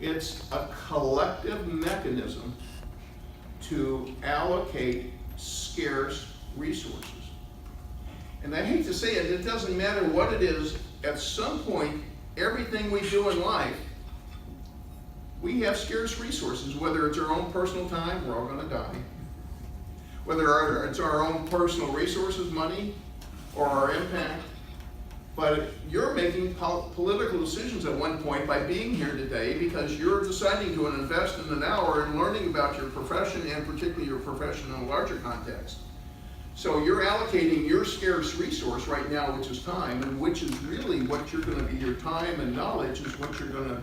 It's a collective mechanism to allocate scarce resources. And I hate to say it, it doesn't matter what it is, at some point, everything we do in life, we have scarce resources, whether it's our own personal time, we're all gonna die. Whether it's our own personal resources, money, or our impact. But you're making political decisions at one point by being here today because you're deciding to invest in an hour in learning about your profession and particularly your profession in a larger context. So you're allocating your scarce resource right now, which is time, and which is really what you're gonna be, your time and knowledge is what you're gonna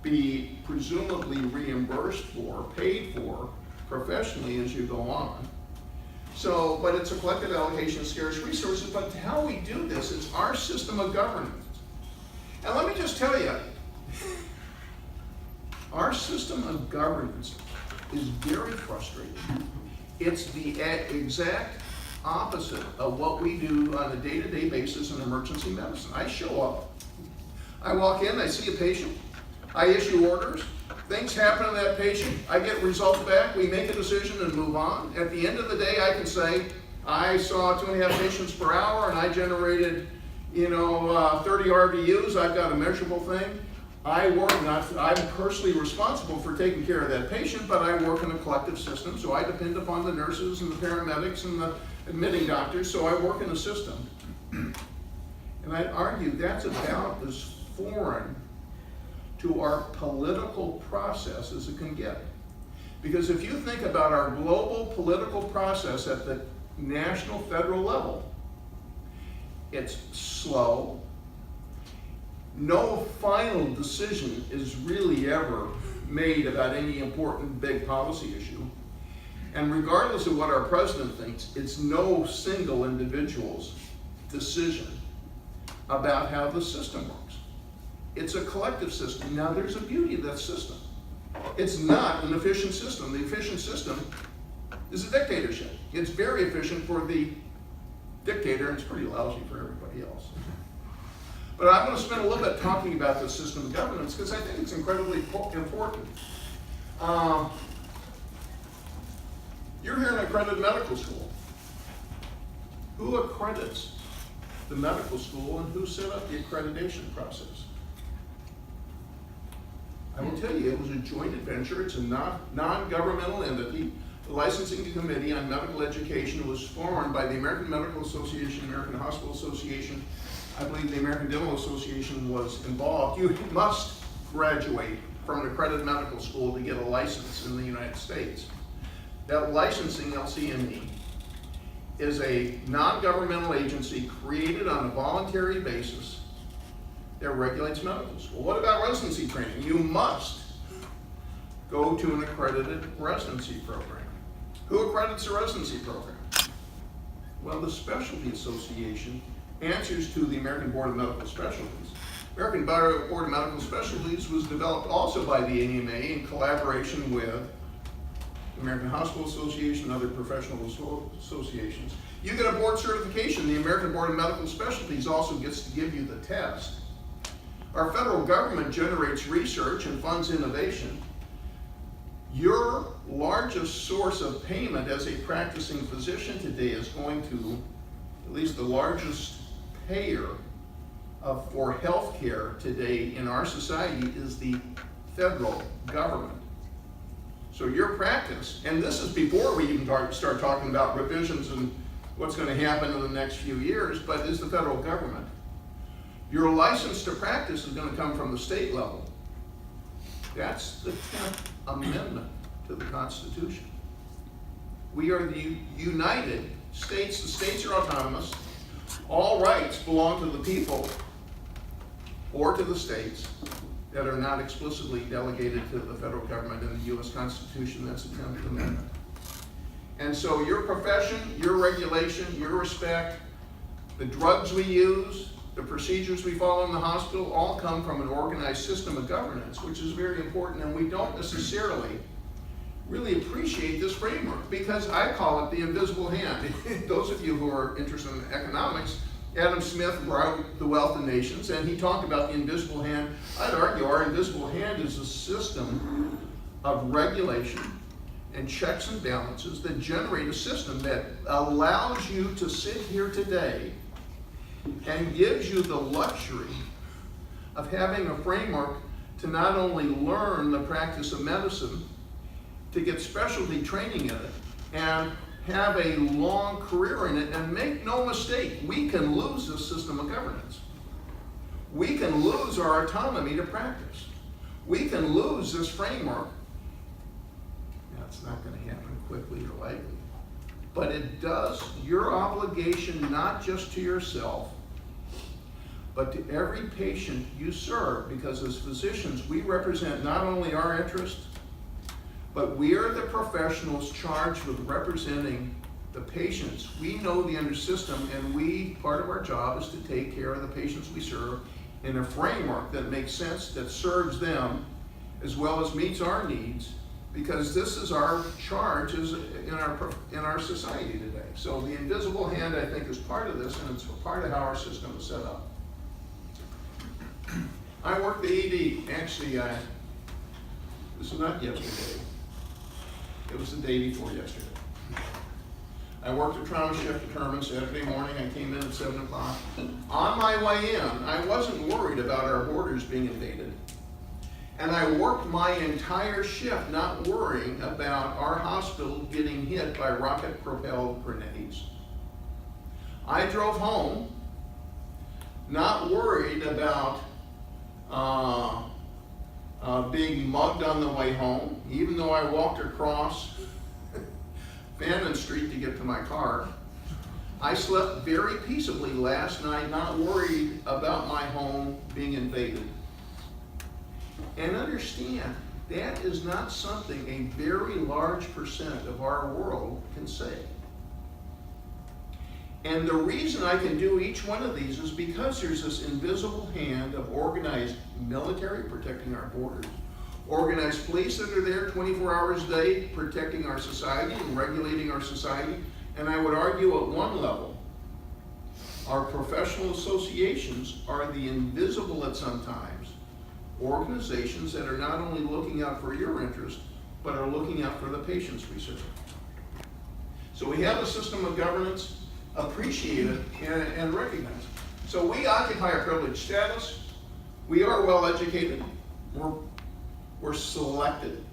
be presumably reimbursed for, paid for professionally as you go on. So, but it's a collective allocation of scarce resources, but how we do this is our system of governance. And let me just tell you, our system of governance is very frustrating. It's the exact opposite of what we do on a day-to-day basis in emergency medicine. I show up, I walk in, I see a patient, I issue orders, things happen to that patient, I get results back, we make a decision and move on. At the end of the day, I can say, I saw 2.5 patients per hour and I generated, 30 RVUs, I've got a measurable thing. I'm personally responsible for taking care of that patient, but I work in a collective system, so I depend upon the nurses and the paramedics and the admitting doctors, so I work in a system. And I'd argue that's about as foreign to our political process as it can get. Because if you think about our global political process at the national federal level, it's slow. No final decision is really ever made about any important big policy issue. And regardless of what our president thinks, it's no single individual's decision about how the system works. It's a collective system. Now there's a beauty of that system. It's not an efficient system. The efficient system is a dictatorship. It's very efficient for the dictator and it's pretty lousy for everybody else. But I'm going to spend a little bit talking about the system of governance because I think it's incredibly important. You're here in an accredited medical school. Who accredits the medical school and who set up the accreditation process? I will tell you, it was a joint adventure. It's a non-governmental entity. The Licensing Committee on Medical Education was formed by the American Medical Association, American Hospital Association. I believe the American Dental Association was involved. You must graduate from an accredited medical school to get a license in the United States. That licensing, LCME, is a non-governmental agency created on a voluntary basis that regulates medical school. What about residency training? You must go to an accredited residency program. Who accredits a residency program? Well, the Specialty Association answers to the American Board of Medical Specialties. American Board of Medical Specialties was developed also by the AMA in collaboration with the American Hospital Association and other professional associations. You get a board certification. The American Board of Medical Specialties also gets to give you the test. Our federal government generates research and funds innovation. Your largest source of payment as a practicing physician today is going to, at least the largest payer for health care today in our society is the federal government. So your practice, and this is before we even start talking about revisions and what's going to happen in the next few years, but is the federal government. Your license to practice is going to come from the state level. That's the 10th Amendment to the Constitution. We are the United States. The states are autonomous. All rights belong to the people or to the states that are not explicitly delegated to the federal government in the U.S. Constitution. That's the 10th Amendment. And so your profession, your regulation, your respect, the drugs we use, the procedures we follow in the hospital all come from an organized system of governance, which is very important, and we don't necessarily really appreciate this framework because I call it the invisible hand. Those of you who are interested in economics, Adam Smith wrote The Wealth of Nations, and he talked about the invisible hand. I'd argue our invisible hand is a system of regulation and checks and balances that generate a system that allows you to sit here today and gives you the luxury of having a framework to not only learn the practice of medicine, to get specialty training in it, and have a long career in it. And make no mistake, we can lose this system of governance. We can lose our autonomy to practice. We can lose this framework. Now, it's not going to happen quickly or lightly, but it does your obligation not just to yourself, but to every patient you serve, because as physicians, we represent not only our interests, but we are the professionals charged with representing the patients. We know the under system, and part of our job is to take care of the patients we serve in a framework that makes sense, that serves them, as well as meets our needs, because this is our charge in our society today. So the invisible hand, I think, is part of this, and it's part of how our system is set up. I worked the ED. Actually, this was not yesterday. It was the day before yesterday. I worked a trauma shift determined Saturday morning. I came in at 7 o'clock. On my way in, I wasn't worried about our borders being invaded. And I worked my entire shift not worrying about our hospital getting hit by rocket-propelled grenades. I drove home not worried about being mugged on the way home, even though I walked across Fannin Street to get to my car. I slept very peaceably last night, not worried about my home being invaded. And understand, that is not something a very large percent of our world can say. And the reason I can do each one of these is because there's this invisible hand of organized military protecting our borders, organized police that are there 24 hours a day protecting our society and regulating our society. And I would argue at one level, our professional associations are the invisible at sometimes organizations that are not only looking out for your interest, but are looking out for the patients we serve. So we have a system of governance. Appreciate it and recognize it. So we occupy a privileged status. We are well educated. We're selected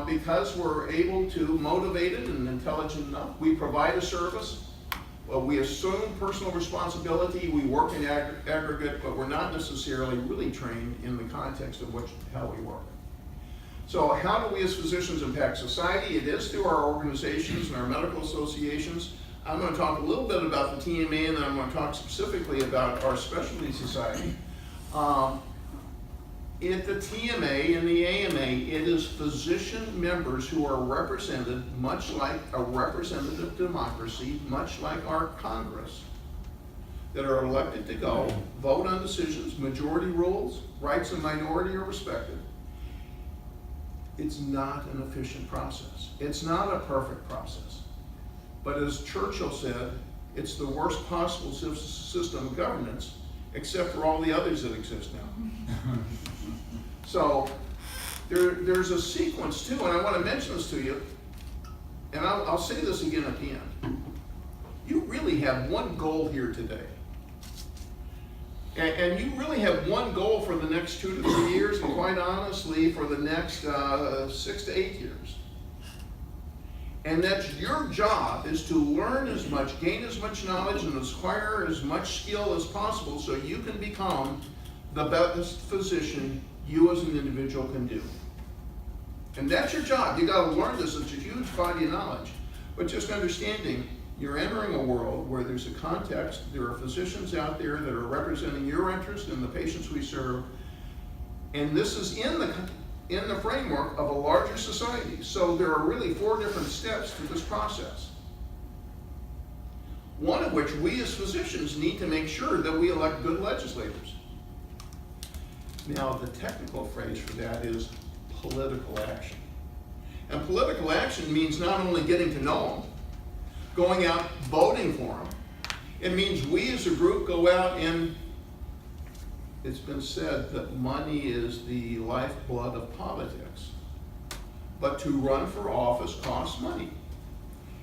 because we're able to motivated and intelligent enough. We provide a service. Well, we assume personal responsibility. We work in aggregate, but we're not necessarily really trained in the context of how we work. So how do we as physicians impact society? It is through our organizations and our medical associations. I'm going to talk a little bit about the TMA, and then I'm going to talk specifically about our specialty society. At the TMA and the AMA, it is physician members who are represented, much like a representative democracy, much like our Congress, that are elected to go, vote on decisions, majority rules, rights of minority are respected. It's not an efficient process. It's not a perfect process. But as Churchill said, it's the worst possible system of governance, except for all the others that exist now. So there's a sequence too, and I want to mention this to you, and I'll say this again at the end. You really have one goal here today. And you really have one goal for the next 2 to 3 years, and quite honestly, for the next 6 to 8 years. And that's your job, is to learn as much, gain as much knowledge, and acquire as much skill as possible so you can become the best physician you as an individual can do. And that's your job. You got to learn this. It's a huge body of knowledge. But just understanding, you're entering a world where there's a context, there are physicians out there that are representing your interest and the patients we serve, and this is in the framework of a larger society. So there are really 4 different steps to this process. One of which we as physicians need to make sure that we elect good legislators. Now, the technical phrase for that is political action. And political action means not only getting to know them, going out voting for them, It means we as a group go out and it's been said that money is the lifeblood of politics. But to run for office costs money.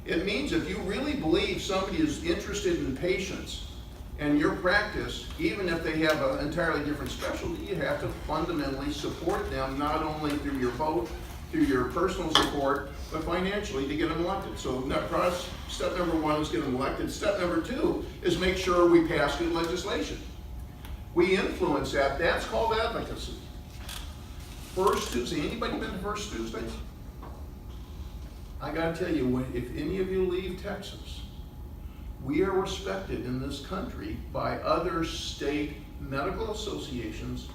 It means if you really believe somebody is interested in patients and your practice, even if they have an entirely different specialty, you have to fundamentally support them, not only through your vote, through your personal support, but financially to get them elected. So step number one is get them elected. Step number two is make sure we pass good legislation. We influence that. That's called advocacy. First Tuesday. Anybody been to First Tuesday? I gotta tell you, if any of you leave Texas, we are respected in this country by other state medical associations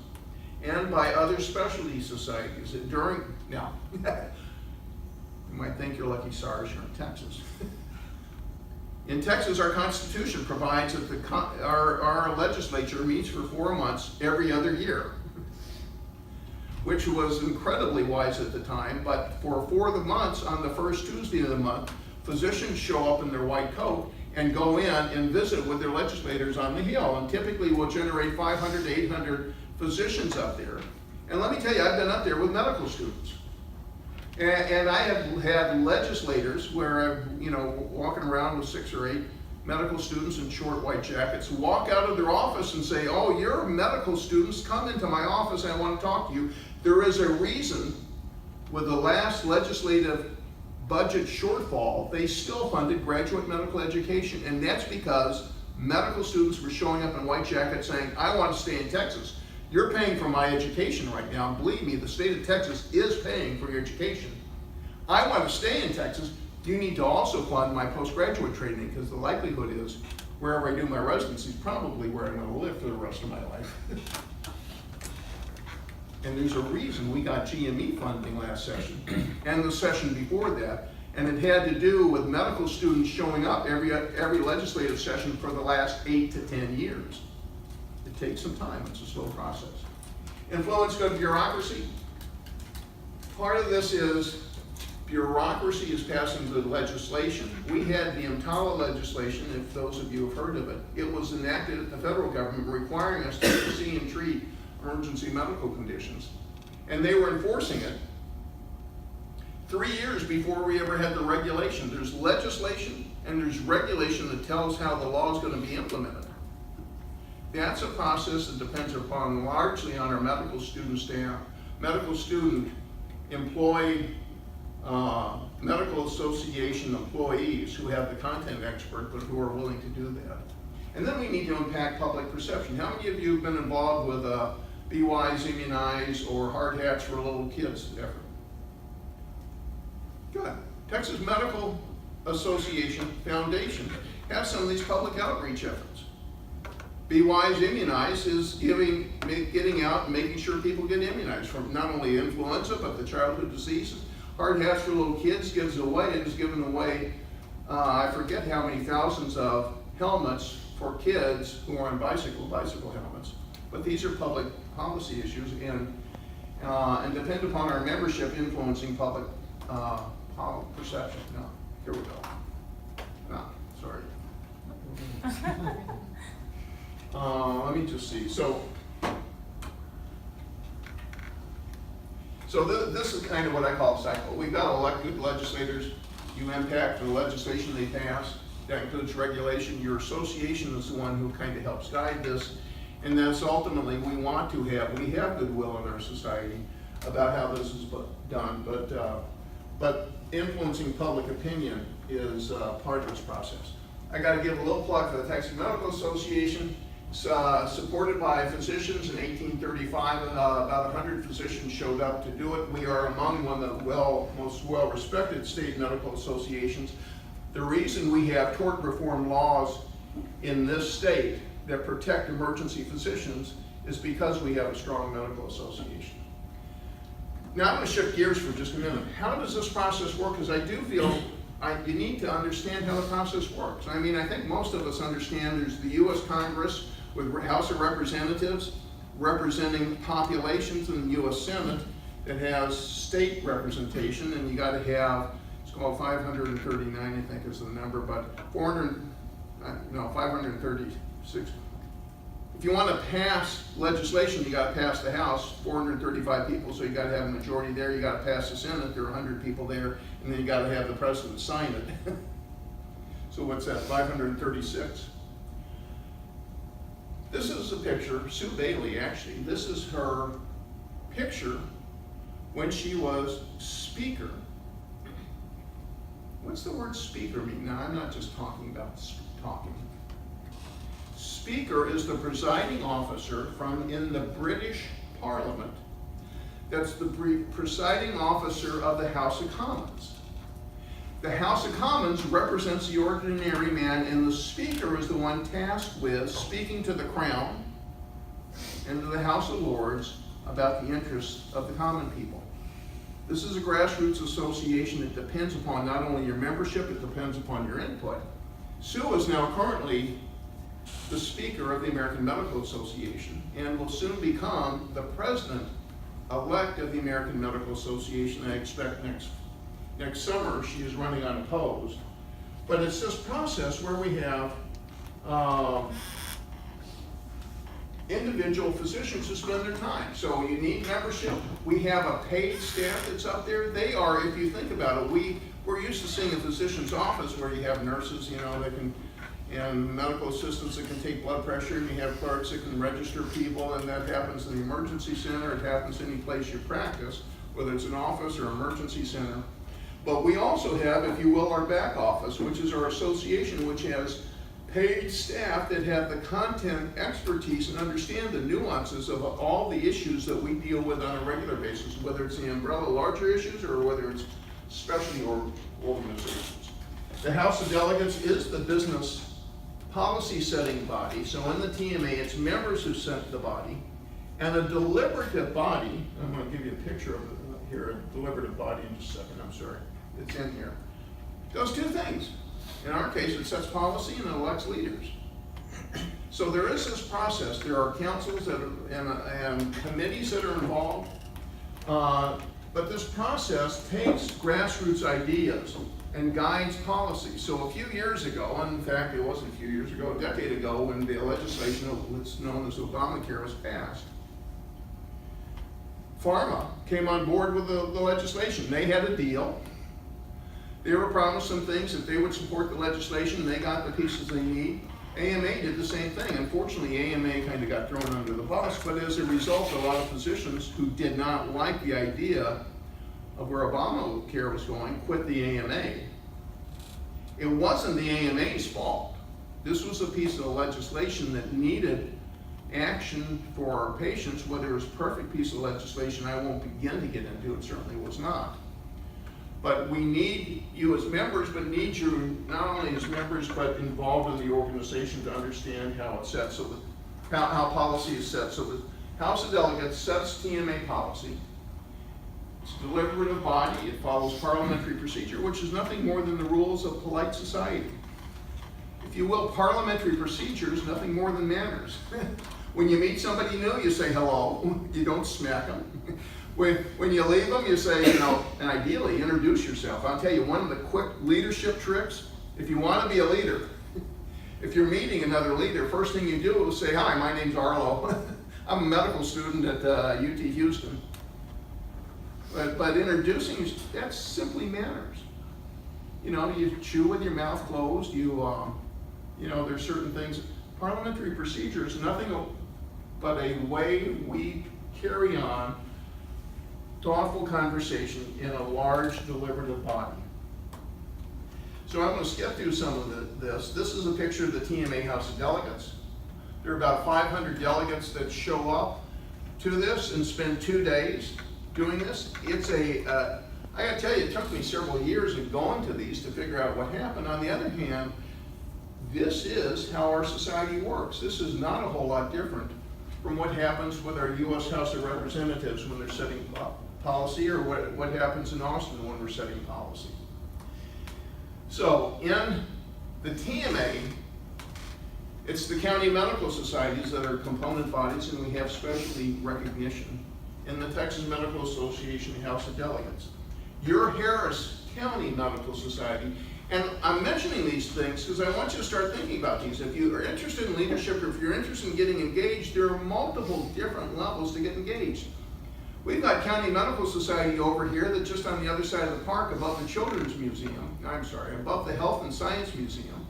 and by other specialty societies. Now, you might think you're lucky stars you're in Texas. In Texas, our Constitution provides that our legislature meets for 4 months every other year, which was incredibly wise at the time, but for 4 of the months, on the first Tuesday of the month, physicians show up in their white coat and go in and visit with their legislators on the Hill, and typically will generate 500 to 800 physicians up there. And let me tell you, I've been up there with medical students. And I have had legislators where I'm, walking around with 6 or 8 medical students in short white jackets walk out of their office and say, "Oh, you're medical students, come into my office, I want to talk to you." There is a reason with the last legislative budget shortfall, they still funded graduate medical education, and that's because medical students were showing up in white jackets saying, "I want to stay in Texas. You're paying for my education right now. Believe me, the state of Texas is paying for your education. I want to stay in Texas. You need to also fund my postgraduate training, because the likelihood is wherever I do my residency is probably where I'm going to live for the rest of my life." And there's a reason we got GME funding last session and the session before that, and it had to do with medical students showing up every legislative session for the last 8 to 10 years. It takes some time. It's a slow process. Influence good bureaucracy. Part of this is bureaucracy is passing good legislation. We had the EMTALA legislation, if those of you have heard of it. It was enacted at the federal government requiring us to see and treat emergency medical conditions. And they were enforcing it 3 years before we ever had the regulation. There's legislation and there's regulation that tells how the law is going to be implemented. That's a process that depends upon largely on our medical student staff, medical student employed, medical association employees who have the content expert but who are willing to do that. And then we need to impact public perception. How many of you have been involved with Be Wise, Immunize, or Hard Hats for Little Kids effort? Good. Texas Medical Association Foundation has some of these public outreach efforts. Be Wise, Immunize is getting out and making sure people get immunized from not only influenza, but the childhood diseases. Hard Hats for Little Kids is giving away, I forget how many thousands of helmets for kids who are on bicycle helmets. But these are public policy issues and depend upon our membership influencing public perception. No, here we go. No, sorry. Let me just see. So this is kind of what I call a cycle. We've got elected legislators. You impact the legislation they pass. That includes regulation. Your association is the one who kind of helps guide this. And that's ultimately we have goodwill in our society about how this is done. But influencing public opinion is part of this process. I got to give a little plug for the Texas Medical Association. Supported by physicians in 1835, about 100 physicians showed up to do it. We are among one of the most well-respected state medical associations. The reason we have tort reform laws in this state that protect emergency physicians is because we have a strong medical association. Now I'm going to shift gears for just a minute. How does this process work? Because I do feel you need to understand how the process works. I mean, I think most of us understand there's the U.S. Congress with House of Representatives representing populations, in the U.S. Senate that has state representation, and you got to have, it's called 539, I think is the number, but no, 536. If you want to pass legislation, you got to pass the House, 435 people, so you got to have a majority there. You got to pass the Senate, there are 100 people there, and then you got to have the president sign it. So what's that, 536? This is a picture, Sue Bailey actually, this is her picture when she was Speaker. What's the word speaker mean? Now, I'm not just talking about talking. Speaker is the presiding officer in the British Parliament. That's the presiding officer of the House of Commons. The House of Commons represents the ordinary man, and the Speaker is the one tasked with speaking to the Crown and to the House of Lords about the interests of the common people. This is a grassroots association that depends upon not only your membership, it depends upon your input. Sue is now currently the Speaker of the American Medical Association and will soon become the President-elect of the American Medical Association. I expect next summer. She is running unopposed. But it's this process where we have individual physicians who spend their time. So you need membership. We have a paid staff that's up there. They are, if you think about it, we're used to seeing a physician's office where you have nurses, that can, and medical assistants that can take blood pressure, and you have clerks that can register people, and that happens in the emergency center. It happens any place you practice, whether it's an office or emergency center. But we also have, if you will, our back office, which is our association, which has paid staff that have the content expertise and understand the nuances of all the issues that we deal with on a regular basis, whether it's the umbrella larger issues or whether it's specialty organizations. The House of Delegates is the business policy setting body. So in the TMA, it's members who set the body, and a deliberative body. I'm going to give you a picture of it here, a deliberative body in just a second, I'm sorry. It's in here. Does two things. In our case, it sets policy and it elects leaders. So there is this process. There are councils and committees that are involved. But this process takes grassroots ideas and guides policy. So a few years ago, and in fact it wasn't a few years ago, a decade ago, when the legislation that's known as Obamacare was passed, Pharma came on board with the legislation. They had a deal. They were promised some things that they would support the legislation, and they got the pieces they need. AMA did the same thing. Unfortunately, AMA kind of got thrown under the bus, but as a result, a lot of physicians who did not like the idea of where Obamacare was going quit the AMA. It wasn't the AMA's fault. This was a piece of legislation that needed action for our patients. Whether it was a perfect piece of legislation, I won't begin to get into. It certainly was not. But we need you as members, but need you not only as members, but involved in the organization to understand how it's set, so that how policy is set. So the House of Delegates sets TMA policy. It's a deliberative body. It follows parliamentary procedure, which is nothing more than the rules of polite society. If you will, parliamentary procedure is nothing more than manners. When you meet somebody new, you say hello. You don't smack them. When you leave them, you say, and ideally introduce yourself. I'll tell you, one of the quick leadership tricks, if you want to be a leader, if you're meeting another leader, first thing you do is say, hi, my name's Arlo. I'm a medical student at UT Houston. But introducing, that's simply manners. You chew with your mouth closed. There's certain things. Parliamentary procedure is nothing but a way we carry on thoughtful conversation in a large deliberative body. So I'm going to skip through some of this. This is a picture of the TMA House of Delegates. There are about 500 delegates that show up to this and spend 2 days doing this. I gotta tell you, it took me several years of going to these to figure out what happened. On the other hand, this is how our society works. This is not a whole lot different from what happens with our U.S. House of Representatives when they're setting policy, or what happens in Austin when we're setting policy. So in the TMA, it's the county medical societies that are component bodies, and we have specialty recognition in the Texas Medical Association House of Delegates. Your Harris County Medical Society And I'm mentioning these things because I want you to start thinking about these. If you are interested in leadership, or if you're interested in getting engaged, there are multiple different levels to get engaged. We've got County Medical Society over here that's just on the other side of the park above the Children's Museum, above the Health and Science Museum,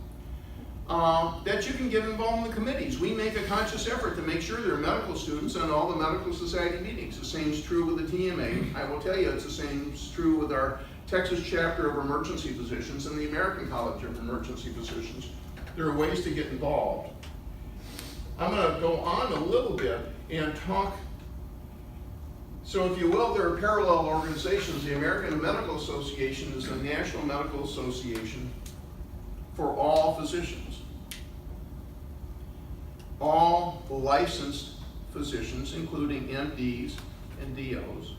that you can get involved in the committees. We make a conscious effort to make sure there are medical students on all the medical society meetings. The same is true with the TMA. I will tell you it's the same is true with our Texas chapter of emergency physicians and the American College of Emergency Physicians. There are ways to get involved. I'm going to go on a little bit and talk. So if you will, there are parallel organizations. The American Medical Association is the national medical association for all physicians. All licensed physicians, including MDs and DOs.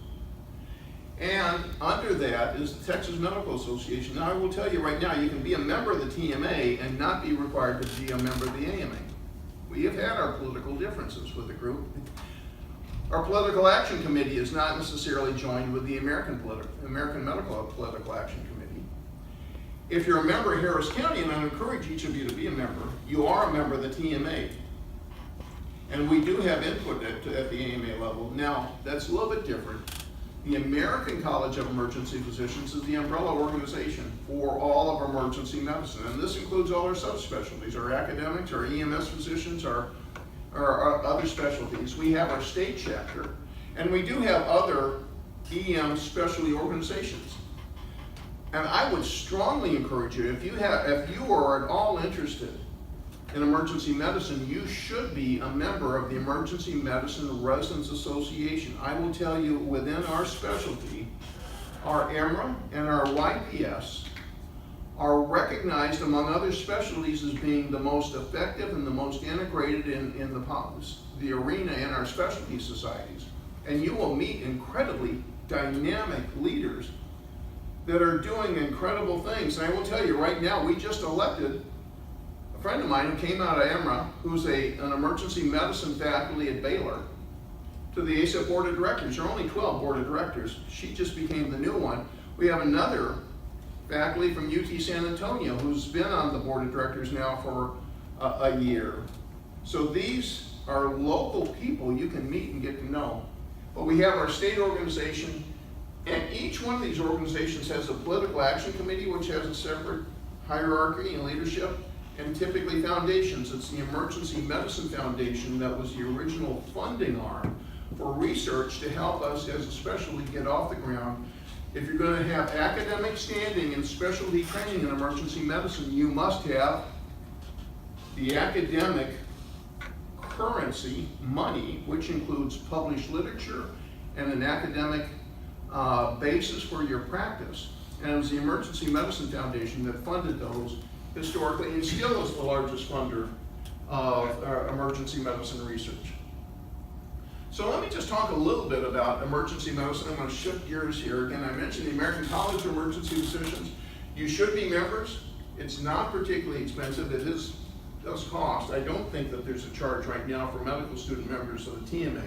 And under that is the Texas Medical Association. Now I will tell you right now, you can be a member of the TMA and not be required to be a member of the AMA. We have had our political differences with the group. Our Political Action Committee is not necessarily joined with the American Medical Political Action Committee. If you're a member of Harris County, and I encourage each of you to be a member, you are a member of the TMA. And we do have input at the AMA level. Now, that's a little bit different. The American College of Emergency Physicians is the umbrella organization for all of emergency medicine. And this includes all our subspecialties, our academics, our EMS physicians, our other specialties. We have our state chapter, and we do have other EM specialty organizations. And I would strongly encourage you, if you are at all interested in emergency medicine, you should be a member of the Emergency Medicine Residents Association. I will tell you, within our specialty, our EMRA and our YPS are recognized among other specialties as being the most effective and the most integrated in the arena in our specialty societies. And you will meet incredibly dynamic leaders that are doing incredible things. And I will tell you right now, we just elected a friend of mine who came out of EMRA, who's an emergency medicine faculty at Baylor, to the ACEP Board of Directors. There are only 12 Board of Directors. She just became the new one. We have another faculty from UT San Antonio who's been on the Board of Directors now for a year. So these are local people you can meet and get to know. But we have our state organization, and each one of these organizations has a political action committee, which has a separate hierarchy and leadership, and typically foundations. It's the Emergency Medicine Foundation that was the original funding arm for research to help us as a specialty get off the ground. If you're going to have academic standing and specialty training in emergency medicine, you must have the academic currency, money, which includes published literature and an academic basis for your practice. And it was the Emergency Medicine Foundation that funded those historically, and still is the largest funder of emergency medicine research. So let me just talk a little bit about emergency medicine. I'm going to shift gears here. Again, I mentioned the American College of Emergency Physicians. You should be members. It's not particularly expensive. It does cost. I don't think that there's a charge right now for medical student members of the TMA.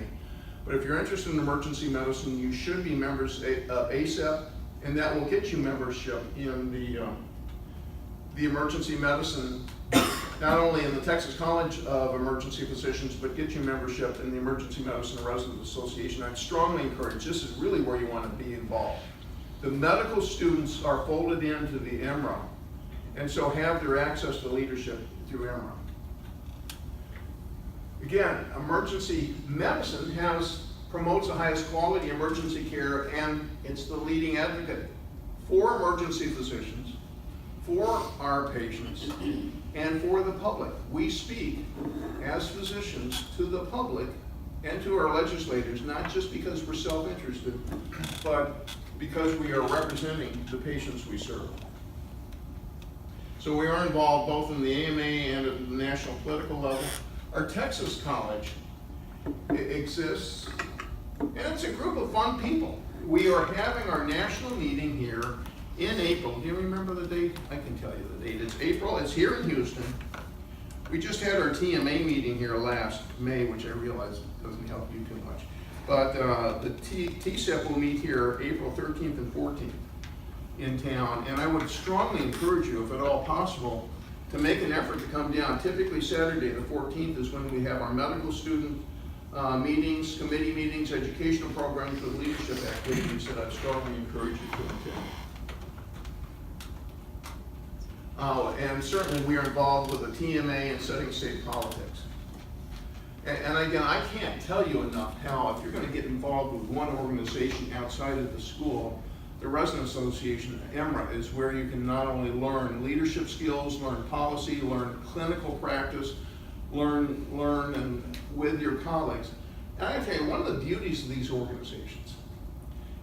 But if you're interested in emergency medicine, you should be members of ACEP, and that will get you membership in the emergency medicine, not only in the Texas College of Emergency Physicians, but get you membership in the Emergency Medicine Residents Association. I'd strongly encourage, this is really where you want to be involved. The medical students are folded into the EMRA, and so have their access to leadership through EMRA. Again, emergency medicine promotes the highest quality emergency care, and it's the leading advocate for emergency physicians, for our patients, and for the public. We speak as physicians to the public and to our legislators, not just because we're self-interested, but because we are representing the patients we serve. So we are involved both in the AMA and at the national political level. Our Texas College exists, and it's a group of fun people. We are having our national meeting here in April. Do you remember the date? I can tell you the date. It's April. It's here in Houston. We just had our TMA meeting here last May, which I realize doesn't help you too much. But the TCEP will meet here April 13th and 14th. in town, and I would strongly encourage you, if at all possible, to make an effort to come down. Typically Saturday the 14th is when we have our medical student meetings, committee meetings, educational programs, and leadership activities that I strongly encourage you to attend. And certainly we are involved with the TMA and setting state politics. And again, I can't tell you enough how, if you're going to get involved with one organization outside of the school, the Resident Association, EMRA, is where you can not only learn leadership skills, learn policy, learn clinical practice, learn and with your colleagues. And I gotta tell you, one of the beauties of these organizations,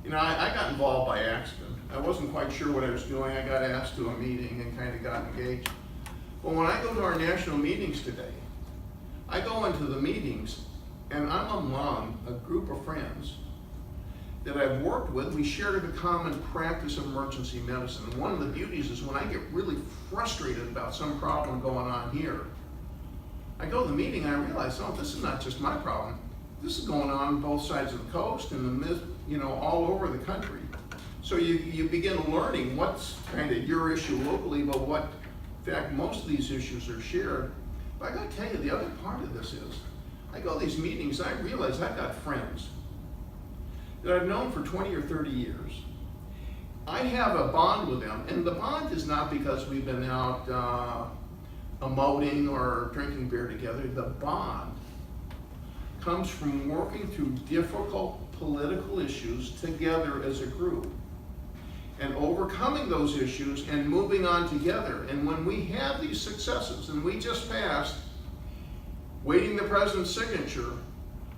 you know, I got involved by accident. I wasn't quite sure what I was doing. I got asked to a meeting and kind of got engaged. But when I go to our national meetings today, I go into the meetings and I'm among a group of friends that I've worked with. We share the common practice of emergency medicine. And one of the beauties is when I get really frustrated about some problem going on here, I go to the meeting and I realize, oh, this is not just my problem. This is going on both sides of the coast and all over the country. So you begin learning what's kind of your issue locally, but what, in fact, most of these issues are shared. But I got to tell you, the other part of this is, I go to these meetings, I realize I've got friends that I've known for 20 or 30 years. I have a bond with them, and the bond is not because we've been out emoting or drinking beer together. The bond comes from working through difficult political issues together as a group and overcoming those issues and moving on together. And when we have these successes, and we just passed, waiting the president's signature,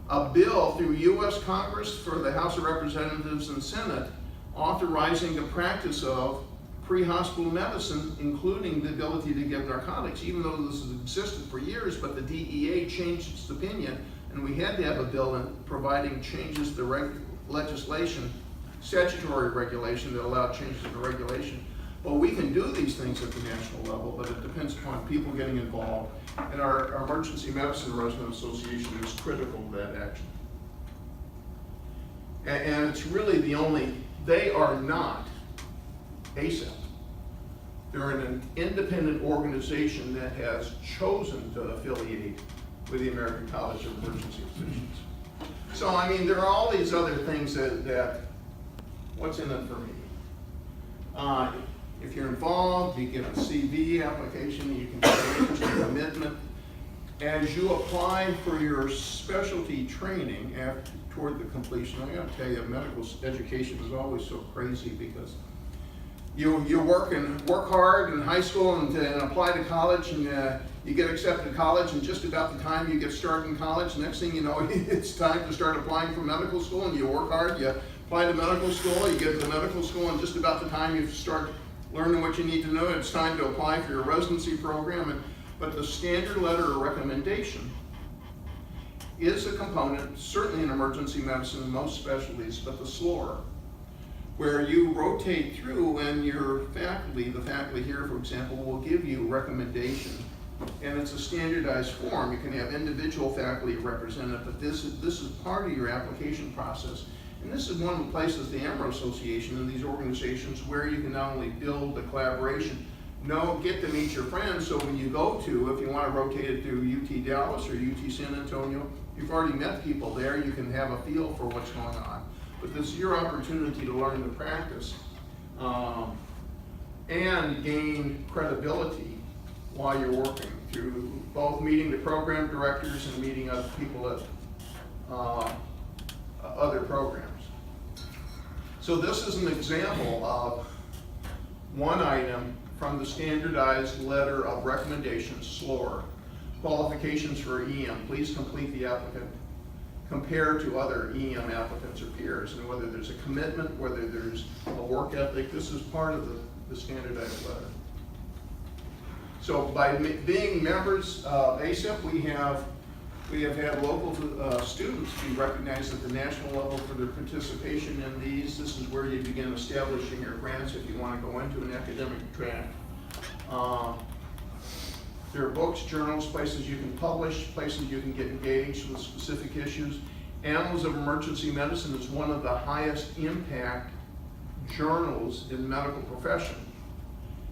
a bill through U.S. Congress for the House of Representatives and Senate authorizing the practice of pre-hospital medicine, including the ability to give narcotics, even though this has existed for years, but the DEA changed its opinion, and we had to have a bill providing changes to legislation, statutory regulation that allowed changes to regulation. Well, we can do these things at the national level, but it depends upon people getting involved. And our Emergency Medicine Resident Association is critical to that action. And it's really they are not ACEP. They're an independent organization that has chosen to affiliate with the American College of Emergency Physicians. So, I mean, there are all these other things that what's in it for me? If you're involved, you get a CV application, you can get an interest and commitment. As you apply for your specialty training toward the completion, I gotta tell you, medical education is always so crazy because you work hard in high school and apply to college, and you get accepted to college, and just about the time you get started in college, next thing you know, it's time to start applying for medical school, and you work hard, you apply to medical school, you get to medical school, and just about the time you start learning what you need to know, it's time to apply for your residency program. But the standard letter of recommendation is a component, certainly in emergency medicine in most specialties, but the SLOR, where you rotate through and your faculty, the faculty here, for example, will give you recommendation. And it's a standardized form. You can have individual faculty represented, but this is part of your application process. And this is one of the places, the EMRA Association and these organizations, where you can not only build the collaboration, get to meet your friends, so when you go to, if you want to rotate it to UT Dallas or UT San Antonio, you've already met people there, you can have a feel for what's going on. But this is your opportunity to learn the practice and gain credibility while you're working through both meeting the program directors and meeting other people at other programs. So this is an example of one item from the standardized letter of recommendation, SLOR, qualifications for EM. Please complete the applicant. Compare to other EM applicants or peers, and whether there's a commitment, whether there's a work ethic. This is part of the standardized letter. So by being members of ACEP, we have had local students be recognized at the national level for their participation in these. This is where you begin establishing your grants if you want to go into an academic track. There are books, journals, places you can publish, places you can get engaged with specific issues. Annals of Emergency Medicine is one of the highest impact journals in the medical profession.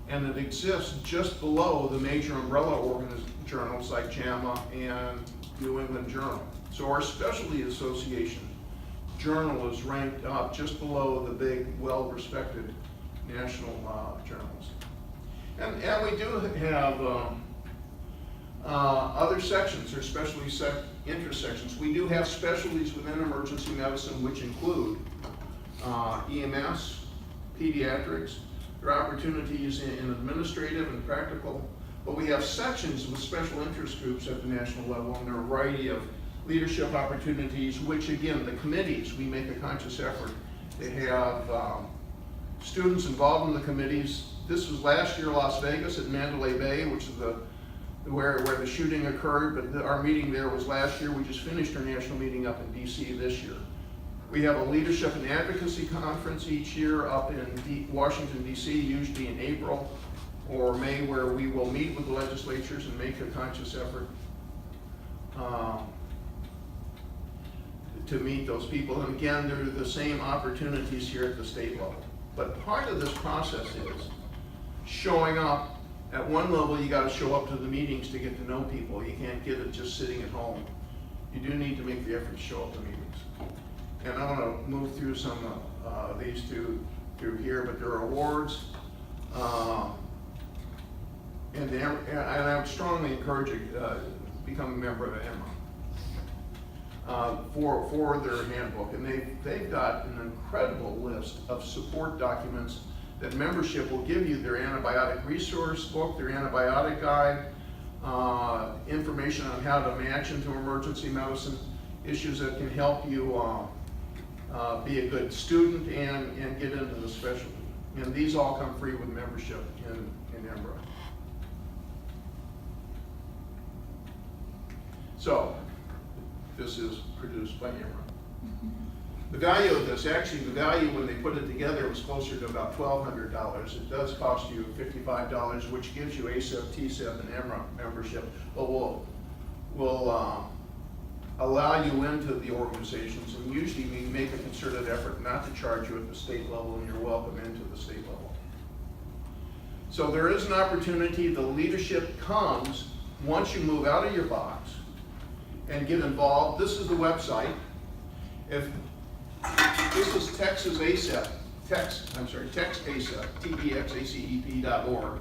And it exists just below the major umbrella journals like JAMA and New England Journal. So our specialty association journal is ranked up just below the big, well-respected national journals. And we do have other sections, or specialty interest sections. We do have specialties within emergency medicine which include EMS, pediatrics. There are opportunities in administrative and practical, but we have sections with special interest groups at the national level, and there are a variety of leadership opportunities, which again, the committees, we make a conscious effort to have students involved in the committees. This was last year, Las Vegas at Mandalay Bay, which is where the shooting occurred, but our meeting there was last year. We just finished our national meeting up in DC this year. We have a leadership and advocacy conference each year up in Washington, DC, usually in April or May, where we will meet with the legislatures and make a conscious effort to meet those people. And again, there are the same opportunities here at the state level. But part of this process is showing up. At one level, you got to show up to the meetings to get to know people. You can't get it just sitting at home. You do need to make the effort to show up to meetings. And I want to move through some of these two through here, but there are awards. And I would strongly encourage you to become a member of EMRA for their handbook. And they've got an incredible list of support documents that membership will give you: their antibiotic resource book, their antibiotic guide, information on how to match into emergency medicine, issues that can help you be a good student and get into the specialty. And these all come free with membership in EMRA. So, this is produced by EMRA. The value of this, actually the value when they put it together was closer to about $1,200. It does cost you $55, which gives you ACEP, TCEP, and EMRA membership, but will allow you into the organizations, and usually we make a concerted effort not to charge you at the state level, and you're welcome into the state level. So there is an opportunity. The leadership comes once you move out of your box and get involved. This is the website. If this is Texas ACEP, TexACEP, TEXACEP.org.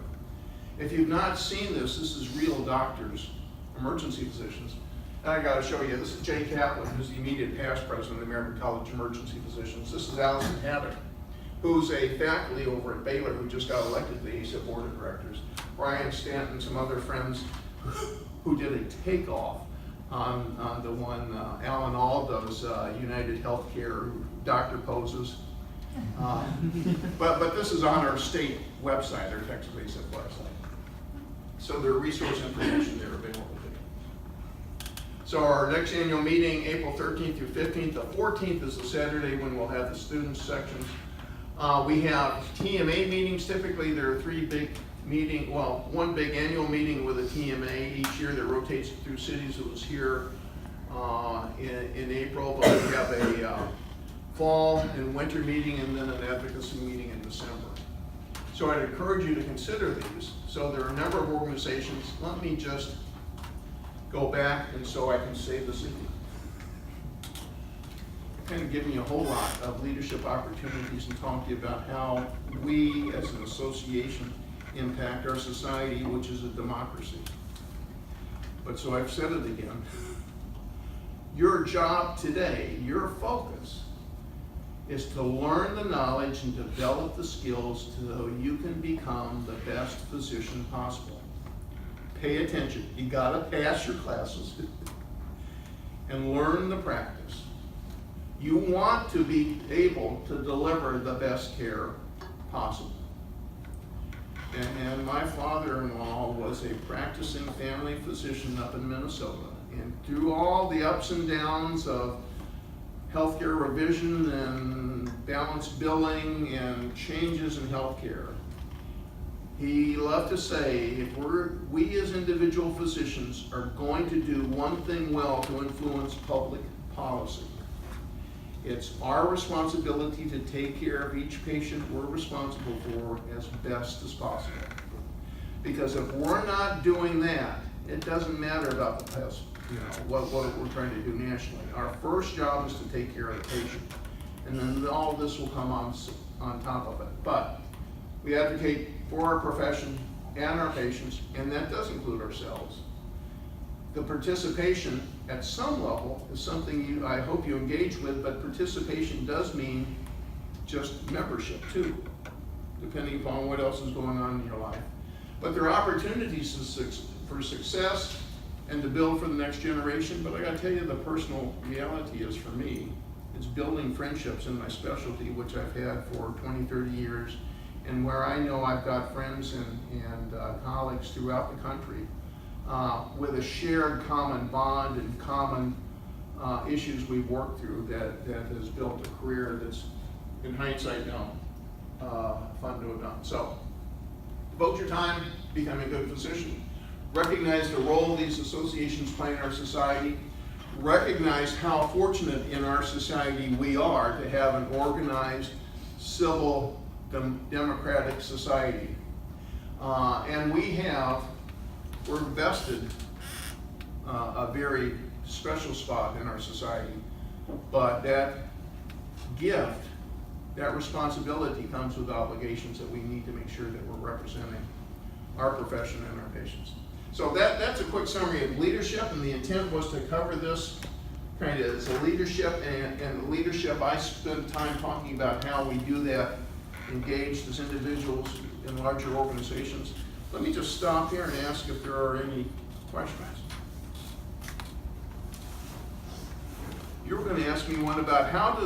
If you've not seen this is real doctors, emergency physicians. And I got to show you, this is Jay Kaplan, who's the immediate past president of the American College of Emergency Physicians. This is Allison Haddock, who's a faculty over at Baylor who just got elected to the ACEP Board of Directors. Brian Stanton, some other friends who did a takeoff on the one Alan Aldo's United Healthcare doctor poses. But this is on our state website, our Texas ACEP website. So there are resource information there available. So our next annual meeting, April 13th through 15th. The 14th is the Saturday when we'll have the students sections. We have TMA meetings. Typically there are one big annual meeting with a TMA each year that rotates through cities. It was here in April, but we have a fall and winter meeting and then an advocacy meeting in December. So I'd encourage you to consider these. So there are a number of organizations. Let me just go back, and so I can say this again. Kind of giving you a whole lot of leadership opportunities and talk to you about how we as an association impact our society, which is a democracy. But so I've said it again. Your job today, your focus, is to learn the knowledge and develop the skills so you can become the best physician possible. Pay attention. You gotta pass your classes and learn the practice. You want to be able to deliver the best care possible. And my father-in-law was a practicing family physician up in Minnesota. And through all the ups and downs of healthcare revision and balanced billing and changes in healthcare, he loved to say, if we as individual physicians are going to do one thing well to influence public policy, It's our responsibility to take care of each patient we're responsible for as best as possible. Because if we're not doing that, it doesn't matter about the past, what we're trying to do nationally. Our first job is to take care of the patient. And then all of this will come on top of it. But we advocate for our profession and our patients, and that does include ourselves. The participation at some level is something I hope you engage with, but participation does mean just membership too, depending upon what else is going on in your life. But there are opportunities for success and to build for the next generation, but I gotta tell you, the personal reality is, for me, it's building friendships in my specialty, which I've had for 20, 30 years, and where I know I've got friends and colleagues throughout the country with a shared common bond and common issues we've worked through that has built a career that's, in hindsight now, fun to have done. So, devote your time, become a good physician, recognize the role these associations play in our society, recognize how fortunate in our society we are to have an organized, civil, democratic society. And we're vested a very special spot in our society. But that gift, that responsibility comes with obligations that we need to make sure that we're representing our profession and our patients. So that's a quick summary of leadership, and the intent was to cover this kind of as a leadership, and leadership, I spent time talking about how we do that, engaged as individuals in larger organizations. Let me just stop here and ask if there are any questions. You were going to ask me one about how do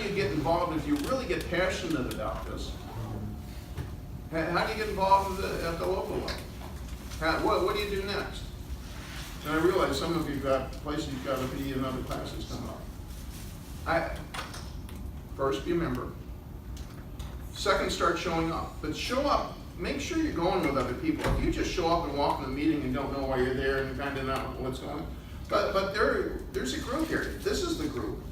you get involved if you really get passionate about this? How do you get involved at the local level? What do you do next? And I realize some of you got places you've got to be in other classes coming up. First, be a member. Second, start showing up. But show up. Make sure you're going with other people. If you just show up and walk in the meeting and don't know why you're there and kind of not know what's going on. But there's a group here. This is the group.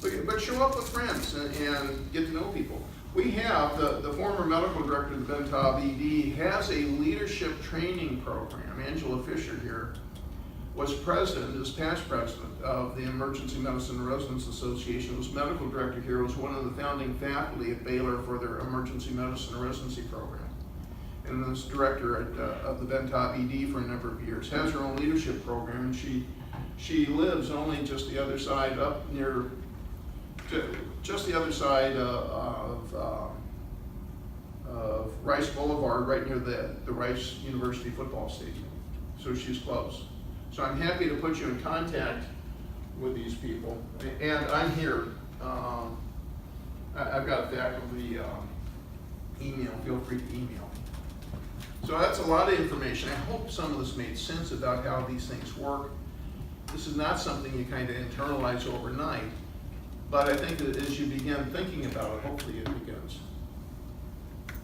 But show up with friends and get to know people. We have the former medical director of the Bentab ED has a leadership training program. Angela Fisher here was past president of the Emergency Medicine Residents Association, was medical director here, was one of the founding faculty at Baylor for their Emergency Medicine Residency program, and was director of the Bentab ED for a number of years. Has her own leadership program, and she lives only just the other side, up near, just the other side of Rice Boulevard, right near the Rice University football stadium. So she's close. So I'm happy to put you in contact with these people. And I'm here. I've got a faculty email. Feel free to email me. So that's a lot of information. I hope some of this made sense about how these things work. This is not something you kind of internalize overnight. But I think that as you begin thinking about it, hopefully it begins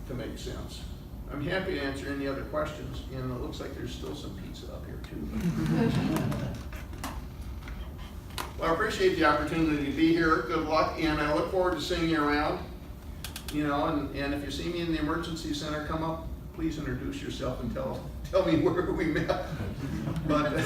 to make sense. I'm happy to answer any other questions, and it looks like there's still some pizza up here too. Well, I appreciate the opportunity to be here. Good luck, and I look forward to seeing you around. And if you see me in the emergency center, come up, please introduce yourself and tell me where we met. But